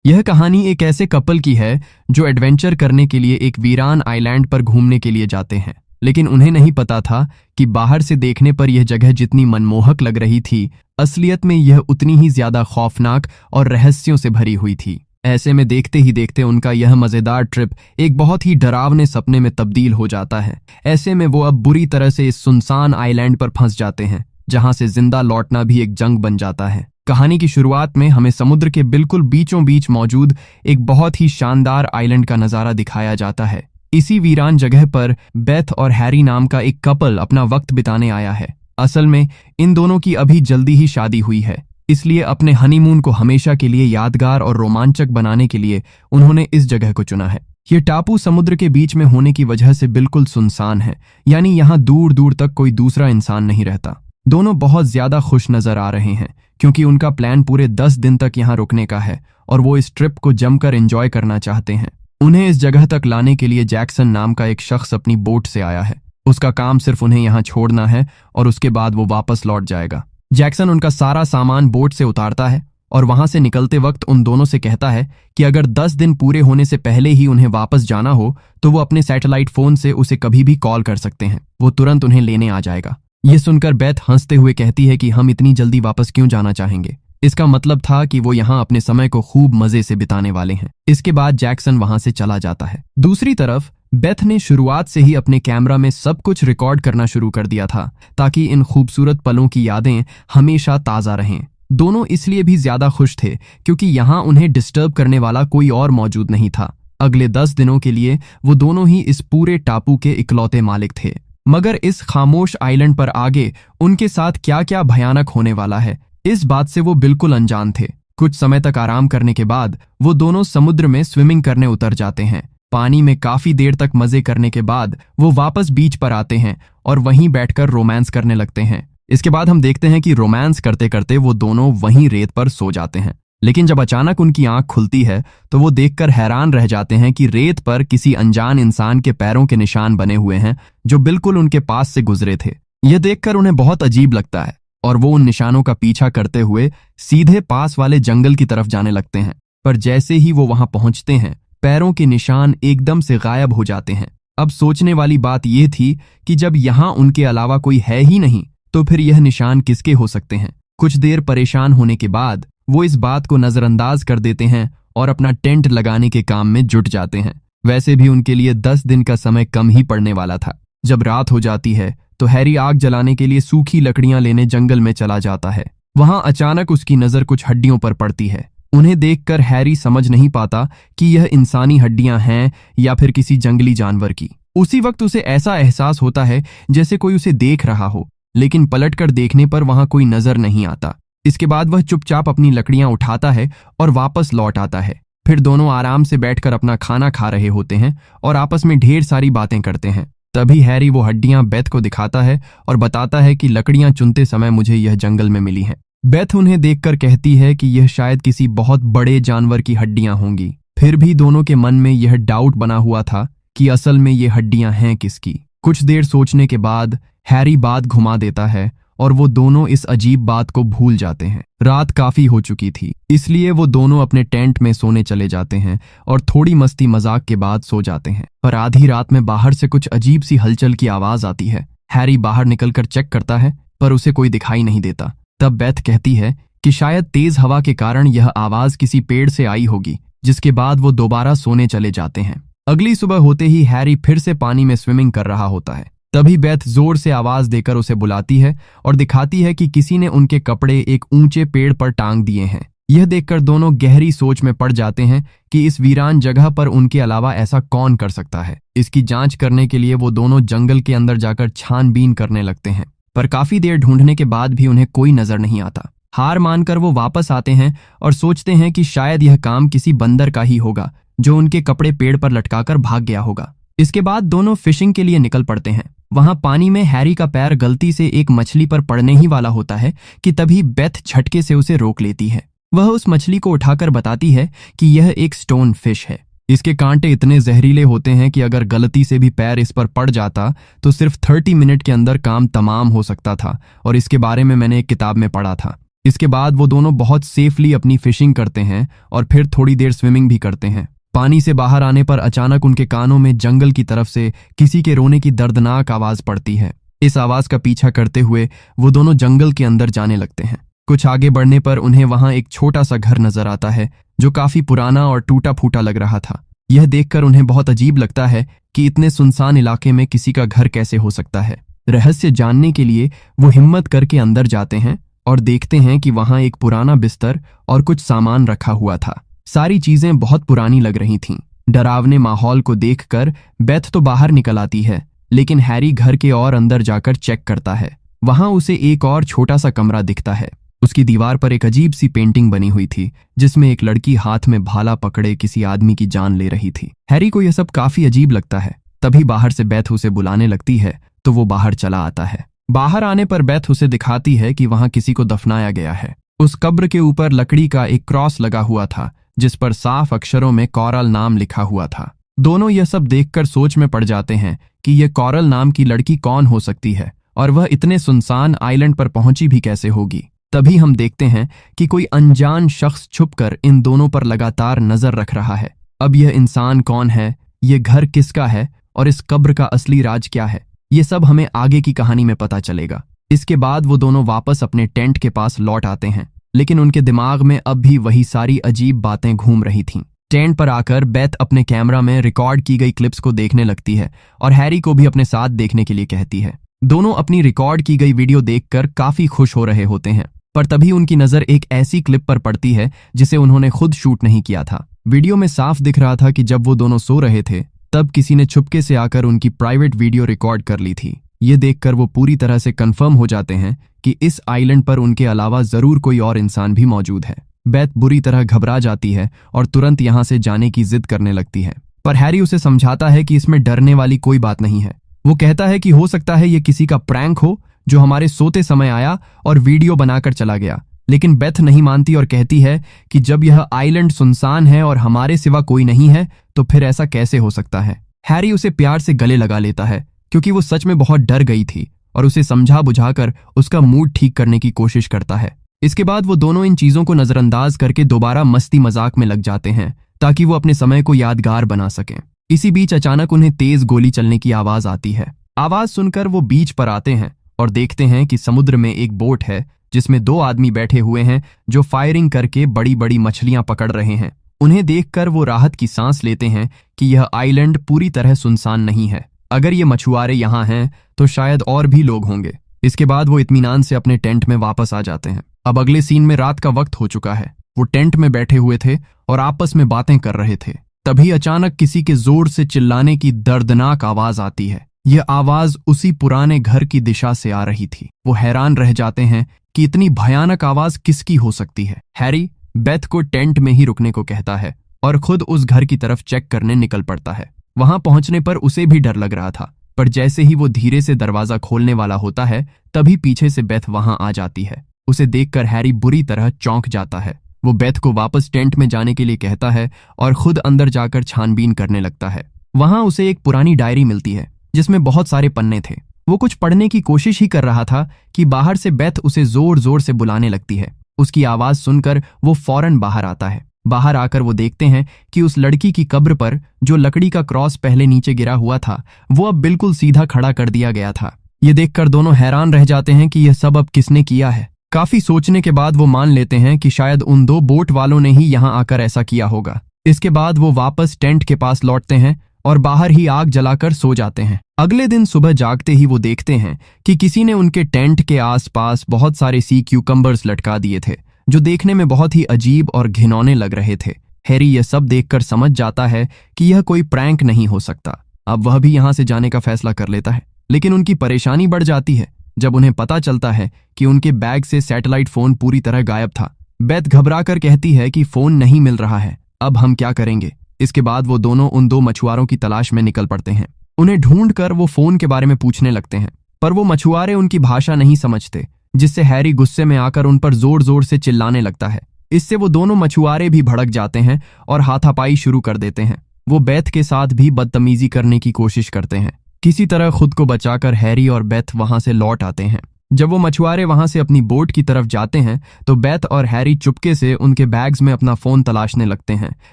यह कहानी एक ऐसे कपल की है जो एडवेंचर करने के लिए एक वीरान आइलैंड पर घूमने के लिए जाते हैं, लेकिन उन्हें नहीं पता था कि बाहर से देखने पर यह जगह जितनी मनमोहक लग रही थी, असलियत में यह उतनी ही ज्यादा खौफनाक और रहस्यों से भरी हुई थी। ऐसे में देखते ही देखते उनका यह मजेदार ट्रिप एक बहुत ही डरावने सपने में तब्दील हो जाता है। ऐसे में वो अब बुरी तरह से इस सुनसान आइलैंड पर फंस जाते हैं, जहां से जिंदा लौटना भी एक जंग बन जाता है। कहानी की शुरुआत में हमें समुद्र के बिल्कुल बीचों बीच मौजूद एक बहुत ही शानदार आइलैंड का नजारा दिखाया जाता है। इसी वीरान जगह पर बेथ और हैरी नाम का एक कपल अपना वक्त बिताने आया है। असल में इन दोनों की अभी जल्दी ही शादी हुई है, इसलिए अपने हनीमून को हमेशा के लिए यादगार और रोमांचक बनाने के लिए उन्होंने इस जगह को चुना है। ये टापू समुद्र के बीच में होने की वजह से बिल्कुल सुनसान है, यानी यहाँ दूर दूर तक कोई दूसरा इंसान नहीं रहता। दोनों बहुत ज्यादा खुश नजर आ रहे हैं क्योंकि उनका प्लान पूरे 10 दिन तक यहाँ रुकने का है और वो इस ट्रिप को जमकर एंजॉय करना चाहते हैं। उन्हें इस जगह तक लाने के लिए जैक्सन नाम का एक शख्स अपनी बोट से आया है। उसका काम सिर्फ उन्हें यहाँ छोड़ना है और उसके बाद वो वापस लौट जाएगा। जैक्सन उनका सारा सामान बोट से उतारता है और वहां से निकलते वक्त उन दोनों से कहता है कि अगर 10 दिन पूरे होने से पहले ही उन्हें वापस जाना हो तो वो अपने सैटेलाइट फोन से उसे कभी भी कॉल कर सकते हैं, वो तुरंत उन्हें लेने आ जाएगा। ये सुनकर बेथ हंसते हुए कहती है कि हम इतनी जल्दी वापस क्यों जाना चाहेंगे। इसका मतलब था कि वो यहाँ अपने समय को खूब मजे से बिताने वाले हैं। इसके बाद जैक्सन वहां से चला जाता है। दूसरी तरफ बेथ ने शुरुआत से ही अपने कैमरा में सब कुछ रिकॉर्ड करना शुरू कर दिया था ताकि इन खूबसूरत पलों की यादें हमेशा ताज़ा रहें। दोनों इसलिए भी ज्यादा खुश थे क्योंकि यहाँ उन्हें डिस्टर्ब करने वाला कोई और मौजूद नहीं था। अगले 10 दिनों के लिए वो दोनों ही इस पूरे टापू के इकलौते मालिक थे। मगर इस खामोश आइलैंड पर आगे उनके साथ क्या क्या भयानक होने वाला है, इस बात से वो बिल्कुल अनजान थे। कुछ समय तक आराम करने के बाद वो दोनों समुद्र में स्विमिंग करने उतर जाते हैं। पानी में काफी देर तक मजे करने के बाद वो वापस बीच पर आते हैं और वहीं बैठकर रोमांस करने लगते हैं। इसके बाद हम देखते हैं कि रोमांस करते करते वो दोनों वहीं रेत पर सो जाते हैं। लेकिन जब अचानक उनकी आंख खुलती है तो वो देखकर हैरान रह जाते हैं कि रेत पर किसी अनजान इंसान के पैरों के निशान बने हुए हैं जो बिल्कुल उनके पास से गुजरे थे। यह देखकर उन्हें बहुत अजीब लगता है और वो उन निशानों का पीछा करते हुए सीधे पास वाले जंगल की तरफ जाने लगते हैं। पर जैसे ही वो वहां पहुंचते हैं, पैरों के निशान एकदम से गायब हो जाते हैं। अब सोचने वाली बात यह थी कि जब यहाँ उनके अलावा कोई है ही नहीं तो फिर यह निशान किसके हो सकते हैं। कुछ देर परेशान होने के बाद वो इस बात को नजरअंदाज कर देते हैं और अपना टेंट लगाने के काम में जुट जाते हैं। वैसे भी उनके लिए 10 दिन का समय कम ही पड़ने वाला था। जब रात हो जाती है तो हैरी आग जलाने के लिए सूखी लकड़ियां लेने जंगल में चला जाता है। वहां अचानक उसकी नजर कुछ हड्डियों पर पड़ती है। उन्हें देखकर हैरी समझ नहीं पाता कि यह इंसानी हड्डियां हैं या फिर किसी जंगली जानवर की। उसी वक्त उसे ऐसा एहसास होता है जैसे कोई उसे देख रहा हो, लेकिन पलटकर देखने पर वहां कोई नजर नहीं आता। इसके बाद वह चुपचाप अपनी लकड़ियां उठाता है और वापस लौट आता है। फिर दोनों आराम से बैठकर अपना खाना खा रहे होते हैं और आपस में ढेर सारी बातें करते हैं। तभी हैरी वो हड्डियां बेथ को दिखाता है और बताता है कि लकड़ियां चुनते समय मुझे यह जंगल में मिली हैं। बेथ उन्हें देखकर कहती है कि यह शायद किसी बहुत बड़े जानवर की हड्डियां होंगी। फिर भी दोनों के मन में यह डाउट बना हुआ था कि असल में ये हड्डियां हैं किसकी। कुछ देर सोचने के बाद हैरी बात घुमा देता है और वो दोनों इस अजीब बात को भूल जाते हैं। रात काफी हो चुकी थी, इसलिए वो दोनों अपने टेंट में सोने चले जाते हैं और थोड़ी मस्ती मजाक के बाद सो जाते हैं। पर आधी रात में बाहर से कुछ अजीब सी हलचल की आवाज आती है। हैरी बाहर निकलकर चेक करता है पर उसे कोई दिखाई नहीं देता। तब बेथ कहती है कि शायद तेज हवा के कारण यह आवाज किसी पेड़ से आई होगी, जिसके बाद वो दोबारा सोने चले जाते हैं। अगली सुबह होते ही हैरी फिर से पानी में स्विमिंग कर रहा होता है। तभी बेथ जोर से आवाज देकर उसे बुलाती है और दिखाती है कि किसी ने उनके कपड़े एक ऊंचे पेड़ पर टांग दिए हैं। यह देखकर दोनों गहरी सोच में पड़ जाते हैं कि इस वीरान जगह पर उनके अलावा ऐसा कौन कर सकता है। इसकी जांच करने के लिए वो दोनों जंगल के अंदर जाकर छानबीन करने लगते हैं, पर काफी देर ढूंढने के बाद भी उन्हें कोई नजर नहीं आता। हार मानकर वो वापस आते हैं और सोचते हैं कि शायद यह काम किसी बंदर का ही होगा जो उनके कपड़े पेड़ पर लटकाकर भाग गया होगा। इसके बाद दोनों फिशिंग के लिए निकल पड़ते हैं। वहां पानी में हैरी का पैर गलती से एक मछली पर पड़ने ही वाला होता है कि तभी बेथ झटके से उसे रोक लेती है। वह उस मछली को उठाकर बताती है कि यह एक स्टोन फिश है। इसके कांटे इतने जहरीले होते हैं कि अगर गलती से भी पैर इस पर पड़ जाता तो सिर्फ 30 मिनट के अंदर काम तमाम हो सकता था, और इसके बारे में मैंने एक किताब में पढ़ा था। इसके बाद वो दोनों बहुत सेफली अपनी फिशिंग करते हैं और फिर थोड़ी देर स्विमिंग भी करते हैं। पानी से बाहर आने पर अचानक उनके कानों में जंगल की तरफ से किसी के रोने की दर्दनाक आवाज पड़ती है। इस आवाज का पीछा करते हुए वो दोनों जंगल के अंदर जाने लगते हैं। कुछ आगे बढ़ने पर उन्हें वहां एक छोटा सा घर नजर आता है जो काफी पुराना और टूटा फूटा लग रहा था। यह देखकर उन्हें बहुत अजीब लगता है कि इतने सुनसान इलाके में किसी का घर कैसे हो सकता है। रहस्य जानने के लिए वो हिम्मत करके अंदर जाते हैं और देखते हैं कि वहां एक पुराना बिस्तर और कुछ सामान रखा हुआ था। सारी चीजें बहुत पुरानी लग रही थीं। डरावने माहौल को देखकर बेथ तो बाहर निकल आती है, लेकिन हैरी घर के और अंदर जाकर चेक करता है। वहां उसे एक और छोटा सा कमरा दिखता है। उसकी दीवार पर एक अजीब सी पेंटिंग बनी हुई थी जिसमें एक लड़की हाथ में भाला पकड़े किसी आदमी की जान ले रही थी। हैरी को यह सब काफी अजीब लगता है। तभी बाहर से बेथ उसे बुलाने लगती है तो वो बाहर चला आता है। बाहर आने पर बेथ उसे दिखाती है कि वहां किसी को दफनाया गया है। उस कब्र के ऊपर लकड़ी का एक क्रॉस लगा हुआ था जिस पर साफ अक्षरों में कॉरल नाम लिखा हुआ था। दोनों यह सब देखकर सोच में पड़ जाते हैं कि यह कॉरल नाम की लड़की कौन हो सकती है और वह इतने सुनसान आइलैंड पर पहुंची भी कैसे होगी। तभी हम देखते हैं कि कोई अनजान शख्स छुपकर इन दोनों पर लगातार नजर रख रहा है। अब यह इंसान कौन है, यह घर किसका है और इस कब्र का असली राज क्या है, ये सब हमें आगे की कहानी में पता चलेगा। इसके बाद वो दोनों वापस अपने टेंट के पास लौट आते हैं, लेकिन उनके दिमाग में अब भी वही सारी अजीब बातें घूम रही थीं। टेंट पर आकर बेथ अपने कैमरा में रिकॉर्ड की गई क्लिप्स को देखने लगती है और हैरी को भी अपने साथ देखने के लिए कहती है। दोनों अपनी रिकॉर्ड की गई वीडियो देखकर काफी खुश हो रहे होते हैं, पर तभी उनकी नजर एक ऐसी क्लिप पर पड़ती है जिसे उन्होंने खुद शूट नहीं किया था। वीडियो में साफ दिख रहा था कि जब वो दोनों सो रहे थे तब किसी ने छुपके से आकर उनकी प्राइवेट वीडियो रिकॉर्ड कर ली थी। ये देखकर वो पूरी तरह से कंफर्म हो जाते हैं कि इस आइलैंड पर उनके अलावा जरूर कोई और इंसान भी मौजूद है। बेथ बुरी तरह घबरा जाती है और तुरंत यहाँ से जाने की जिद करने लगती है, पर हैरी उसे समझाता है कि इसमें डरने वाली कोई बात नहीं है। वो कहता है कि हो सकता है ये किसी का प्रैंक हो जो हमारे सोते समय आया और वीडियो बनाकर चला गया, लेकिन बेथ नहीं मानती और कहती है कि जब यह आइलैंड सुनसान है और हमारे सिवा कोई नहीं है तो फिर ऐसा कैसे हो सकता है। हैरी उसे प्यार से गले लगा लेता है क्योंकि वो सच में बहुत डर गई थी और उसे समझा बुझाकर उसका मूड ठीक करने की कोशिश करता है। इसके बाद वो दोनों इन चीजों को नजरअंदाज करके दोबारा मस्ती मजाक में लग जाते हैं ताकि वो अपने समय को यादगार बना सकें। इसी बीच अचानक उन्हें तेज गोली चलने की आवाज आती है। आवाज सुनकर वो बीच पर आते हैं और देखते हैं कि समुद्र में एक बोट है जिसमें दो आदमी बैठे हुए हैं जो फायरिंग करके बड़ी बड़ी मछलियां पकड़ रहे हैं। उन्हें देखकर वो राहत की सांस लेते हैं कि यह आइलैंड पूरी तरह सुनसान नहीं है। अगर ये मछुआरे यहाँ हैं तो शायद और भी लोग होंगे। इसके बाद वो इत्मीनान से अपने टेंट में वापस आ जाते हैं। अब अगले सीन में रात का वक्त हो चुका है। वो टेंट में बैठे हुए थे और आपस में बातें कर रहे थे। तभी अचानक किसी के जोर से चिल्लाने की दर्दनाक आवाज आती है। यह आवाज उसी पुराने घर की दिशा से आ रही थी। वो हैरान रह जाते हैं कि इतनी भयानक आवाज किसकी हो सकती है। हैरी बेथ को टेंट में ही रुकने को कहता है और खुद उस घर की तरफ चेक करने निकल पड़ता है। वहां पहुंचने पर उसे भी डर लग रहा था, पर जैसे ही वो धीरे से दरवाजा खोलने वाला होता है तभी पीछे से बेथ वहां आ जाती है। उसे देखकर हैरी बुरी तरह चौंक जाता है। वो बेथ को वापस टेंट में जाने के लिए कहता है और खुद अंदर जाकर छानबीन करने लगता है। वहां उसे एक पुरानी डायरी मिलती है जिसमें बहुत सारे पन्ने थे। वो कुछ पढ़ने की कोशिश ही कर रहा था कि बाहर से बेथ उसे जोर जोर से बुलाने लगती है। उसकी आवाज सुनकर वो फौरन बाहर आता है। बाहर आकर वो देखते हैं कि उस लड़की की कब्र पर जो लकड़ी का क्रॉस पहले नीचे गिरा हुआ था वो अब बिल्कुल सीधा खड़ा कर दिया गया था। ये देखकर दोनों हैरान रह जाते हैं कि यह सब अब किसने किया है। काफी सोचने के बाद वो मान लेते हैं कि शायद उन दो बोट वालों ने ही यहाँ आकर ऐसा किया होगा। इसके बाद वो वापस टेंट के पास लौटते हैं और बाहर ही आग जलाकर सो जाते हैं। अगले दिन सुबह जागते ही वो देखते हैं कि किसी ने उनके टेंट के आसपास बहुत सारे सी क्यूकम्बर्स लटका दिए थे जो देखने में बहुत ही अजीब और घिनौने लग रहे थे। हैरी यह सब देखकर समझ जाता है कि यह कोई प्रैंक नहीं हो सकता। अब वह भी यहाँ से जाने का फैसला कर लेता है, लेकिन उनकी परेशानी बढ़ जाती है जब उन्हें पता चलता है कि उनके बैग से सैटेलाइट फोन पूरी तरह गायब था। बेथ घबराकर कहती है कि फोन नहीं मिल रहा है, अब हम क्या करेंगे। इसके बाद वो दोनों उन दो मछुआरों की तलाश में निकल पड़ते हैं। उन्हें ढूंढकर वो फोन के बारे में पूछने लगते हैं, पर वो मछुआरे उनकी भाषा नहीं समझते, जिससे हैरी गुस्से में आकर उन पर जोर जोर से चिल्लाने लगता है। इससे वो दोनों मछुआरे भी भड़क जाते हैं और हाथापाई शुरू कर देते हैं। वो बेथ के साथ भी बदतमीजी करने की कोशिश करते हैं। किसी तरह खुद को बचाकर हैरी और बेथ वहां से लौट आते हैं। जब वो मछुआरे वहां से अपनी बोट की तरफ जाते हैं तो बेथ और हैरी चुपके से उनके बैग्स में अपना फोन तलाशने लगते हैं,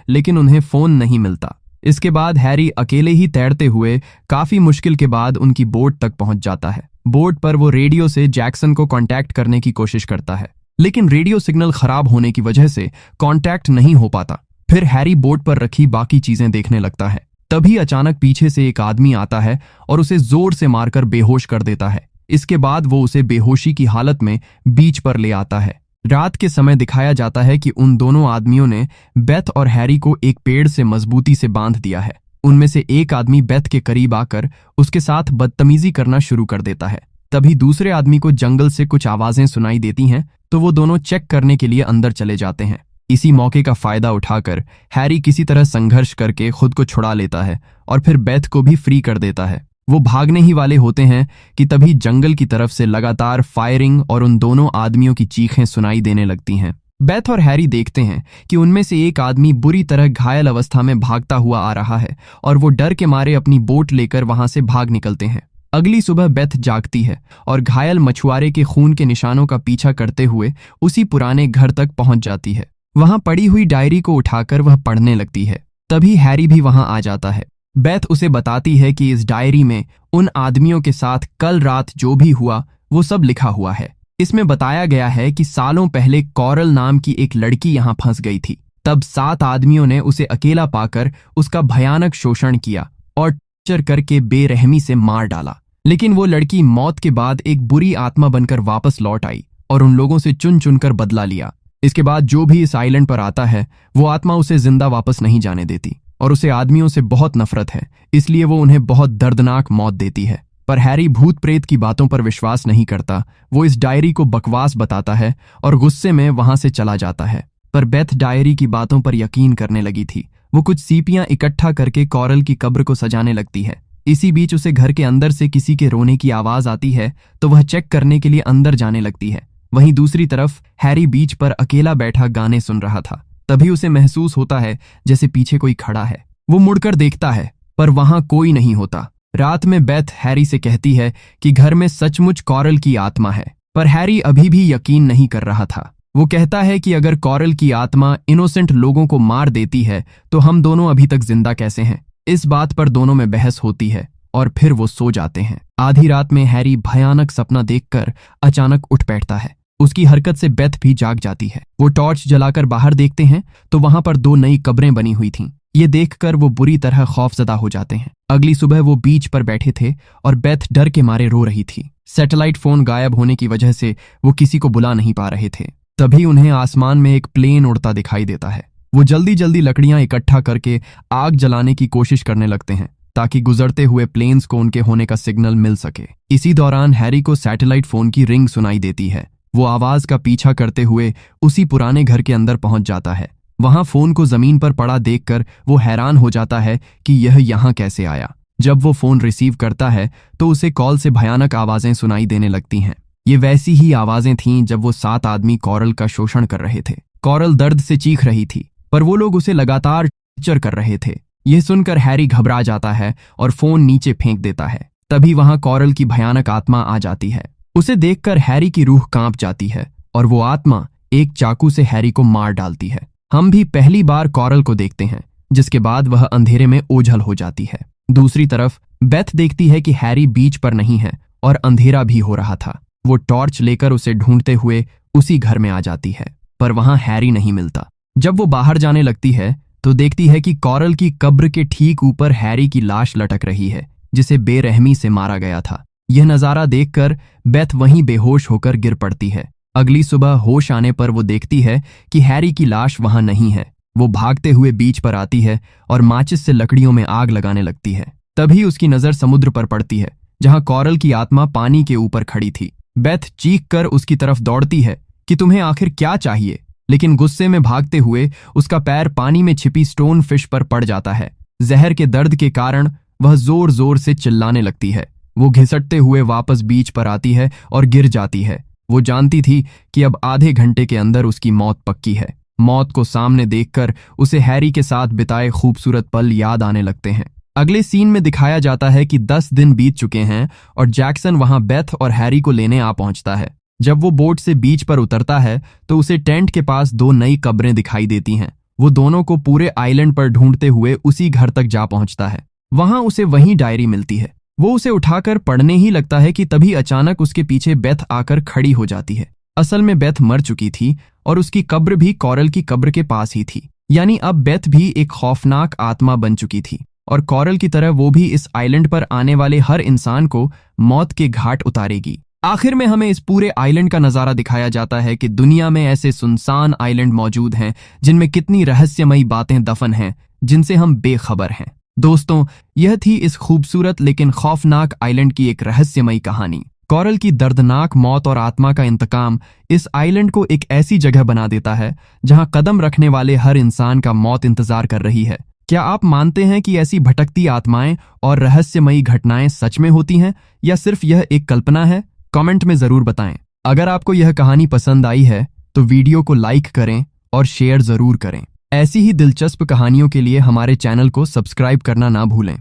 लेकिन उन्हें फोन नहीं मिलता। इसके बाद हैरी अकेले ही तैरते हुए काफी मुश्किल के बाद उनकी बोट तक पहुंच जाता है। बोट पर वो रेडियो से जैक्सन को कांटेक्ट करने की कोशिश करता है, लेकिन रेडियो सिग्नल खराब होने की वजह से कांटेक्ट नहीं हो पाता। फिर हैरी बोट पर रखी बाकी चीजें देखने लगता है। तभी अचानक पीछे से एक आदमी आता है और उसे जोर से मारकर बेहोश कर देता है। इसके बाद वो उसे बेहोशी की हालत में बीच पर ले आता है। रात के समय दिखाया जाता है कि उन दोनों आदमियों ने बेथ और हैरी को एक पेड़ से मजबूती से बांध दिया है। उनमें से एक आदमी बेथ के करीब आकर उसके साथ बदतमीजी करना शुरू कर देता है। तभी दूसरे आदमी को जंगल से कुछ आवाजें सुनाई देती हैं, तो वो दोनों चेक करने के लिए अंदर चले जाते हैं। इसी मौके का फायदा उठाकर हैरी किसी तरह संघर्ष करके खुद को छुड़ा लेता है और फिर बेथ को भी फ्री कर देता है। वो भागने ही वाले होते हैं कि तभी जंगल की तरफ से लगातार फायरिंग और उन दोनों आदमियों की चीखें सुनाई देने लगती हैं। बेथ और हैरी देखते हैं कि उनमें से एक आदमी बुरी तरह घायल अवस्था में भागता हुआ आ रहा है और वो डर के मारे अपनी बोट लेकर वहां से भाग निकलते हैं। अगली सुबह बेथ जागती है और घायल मछुआरे के खून के निशानों का पीछा करते हुए उसी पुराने घर तक पहुंच जाती है। वहां पड़ी हुई डायरी को उठाकर वह पढ़ने लगती है। तभी हैरी भी वहां आ जाता है। बेथ उसे बताती है कि इस डायरी में उन आदमियों के साथ कल रात जो भी हुआ वो सब लिखा हुआ है। इसमें बताया गया है कि सालों पहले कॉरल नाम की एक लड़की यहां फंस गई थी। तब 7 आदमियों ने उसे अकेला पाकर उसका भयानक शोषण किया और टॉर्चर करके बेरहमी से मार डाला। लेकिन वो लड़की मौत के बाद एक बुरी आत्मा बनकर वापस लौट आई और उन लोगों से चुन चुनकर बदला लिया। इसके बाद जो भी इस आइलैंड पर आता है वो आत्मा उसे जिंदा वापस नहीं जाने देती और उसे आदमियों से बहुत नफरत है, इसलिए वो उन्हें बहुत दर्दनाक मौत देती है। पर हैरी भूत प्रेत की बातों पर विश्वास नहीं करता। वो इस डायरी को बकवास बताता है और गुस्से में वहां से चला जाता है। पर बेथ डायरी की बातों पर यकीन करने लगी थी। वो कुछ सीपियां इकट्ठा करके कॉरल की कब्र को सजाने लगती है। इसी बीच उसे घर के अंदर से किसी के रोने की आवाज आती है, तो वह चेक करने के लिए अंदर जाने लगती है। वहीं दूसरी तरफ हैरी बीच पर अकेला बैठा गाने सुन रहा था। तभी उसे महसूस होता है जैसे पीछे कोई खड़ा है। वो मुड़कर देखता है पर वहां कोई नहीं होता। रात में बेथ हैरी से कहती है कि घर में सचमुच कॉरल की आत्मा है, पर हैरी अभी भी यकीन नहीं कर रहा था। वो कहता है कि अगर कॉरल की आत्मा इनोसेंट लोगों को मार देती है तो हम दोनों अभी तक जिंदा कैसे हैं। इस बात पर दोनों में बहस होती है और फिर वो सो जाते हैं। आधी रात में हैरी भयानक सपना देखकर अचानक उठ बैठता है। उसकी हरकत से बेथ भी जाग जाती है। वो टॉर्च जलाकर बाहर देखते हैं तो वहां पर 2 नई कब्रें बनी हुई थीं। ये देखकर वो बुरी तरह खौफजदा हो जाते हैं। अगली सुबह वो बीच पर बैठे थे और बेथ डर के मारे रो रही थी। सैटेलाइट फोन गायब होने की वजह से वो किसी को बुला नहीं पा रहे थे। तभी उन्हें आसमान में एक प्लेन उड़ता दिखाई देता है। वो जल्दी जल्दी लकड़ियां इकट्ठा करके आग जलाने की कोशिश करने लगते हैं ताकि गुजरते हुए प्लेन्स को उनके होने का सिग्नल मिल सके। इसी दौरान हैरी को सैटेलाइट फोन की रिंग सुनाई देती है। वो आवाज का पीछा करते हुए उसी पुराने घर के अंदर पहुंच जाता है। वहां फोन को जमीन पर पड़ा देखकर वो हैरान हो जाता है कि यह यहां कैसे आया। जब वो फोन रिसीव करता है तो उसे कॉल से भयानक आवाजें सुनाई देने लगती हैं। ये वैसी ही आवाजें थीं जब वो 7 आदमी कॉरल का शोषण कर रहे थे। कॉरल दर्द से चीख रही थी, पर वो लोग उसे लगातार टॉर्चर कर रहे थे। यह सुनकर हैरी घबरा जाता है और फोन नीचे फेंक देता है। तभी वहां कॉरल की भयानक आत्मा आ जाती है। उसे देखकर हैरी की रूह कांप जाती है और वो आत्मा एक चाकू से हैरी को मार डालती है। हम भी पहली बार कॉरल को देखते हैं, जिसके बाद वह अंधेरे में ओझल हो जाती है। दूसरी तरफ बेथ देखती है कि हैरी बीच पर नहीं है और अंधेरा भी हो रहा था। वो टॉर्च लेकर उसे ढूंढते हुए उसी घर में आ जाती है, पर वहां हैरी नहीं मिलता। जब वो बाहर जाने लगती है तो देखती है कि कॉरल की कब्र के ठीक ऊपर हैरी की लाश लटक रही है, जिसे बेरहमी से मारा गया था। यह नजारा देखकर बेथ वहीं बेहोश होकर गिर पड़ती है। अगली सुबह होश आने पर वो देखती है कि हैरी की लाश वहां नहीं है। वो भागते हुए बीच पर आती है और माचिस से लकड़ियों में आग लगाने लगती है। तभी उसकी नजर समुद्र पर पड़ती है, जहां कॉरल की आत्मा पानी के ऊपर खड़ी थी। बेथ चीख कर उसकी तरफ दौड़ती है कि तुम्हें आखिर क्या चाहिए, लेकिन गुस्से में भागते हुए उसका पैर पानी में छिपी स्टोन फिश पर पड़ जाता है। जहर के दर्द के कारण वह जोर जोर से चिल्लाने लगती है। वो घिसटते हुए वापस बीच पर आती है और गिर जाती है। वो जानती थी कि अब आधे घंटे के अंदर उसकी मौत पक्की है। मौत को सामने देखकर उसे हैरी के साथ बिताए खूबसूरत पल याद आने लगते हैं। अगले सीन में दिखाया जाता है कि 10 दिन बीत चुके हैं और जैक्सन वहां बेथ और हैरी को लेने आ पहुंचता है। जब वो बोट से बीच पर उतरता है तो उसे टेंट के पास 2 नई कब्रें दिखाई देती हैं। वो दोनों को पूरे आइलैंड पर ढूंढते हुए उसी घर तक जा पहुंचता है। वहां उसे वही डायरी मिलती है। वो उसे उठाकर पढ़ने ही लगता है कि तभी अचानक उसके पीछे बेथ आकर खड़ी हो जाती है। असल में बेथ मर चुकी थी और उसकी कब्र भी कॉरल की कब्र के पास ही थी। यानी अब बेथ भी एक खौफनाक आत्मा बन चुकी थी और कॉरल की तरह वो भी इस आइलैंड पर आने वाले हर इंसान को मौत के घाट उतारेगी। आखिर में हमें इस पूरे आइलैंड का नजारा दिखाया जाता है कि दुनिया में ऐसे सुनसान आइलैंड मौजूद हैं जिनमें कितनी रहस्यमयी बातें दफन हैं जिनसे हम बेखबर हैं। दोस्तों, यह थी इस खूबसूरत लेकिन खौफनाक आइलैंड की एक रहस्यमयी कहानी। कॉरल की दर्दनाक मौत और आत्मा का इंतकाम इस आइलैंड को एक ऐसी जगह बना देता है जहां कदम रखने वाले हर इंसान का मौत इंतजार कर रही है। क्या आप मानते हैं कि ऐसी भटकती आत्माएं और रहस्यमयी घटनाएं सच में होती हैं या सिर्फ यह एक कल्पना है? कमेंट में जरूर बताएं। अगर आपको यह कहानी पसंद आई है तो वीडियो को लाइक करें और शेयर जरूर करें। ऐसी ही दिलचस्प कहानियों के लिए हमारे चैनल को सब्सक्राइब करना ना भूलें।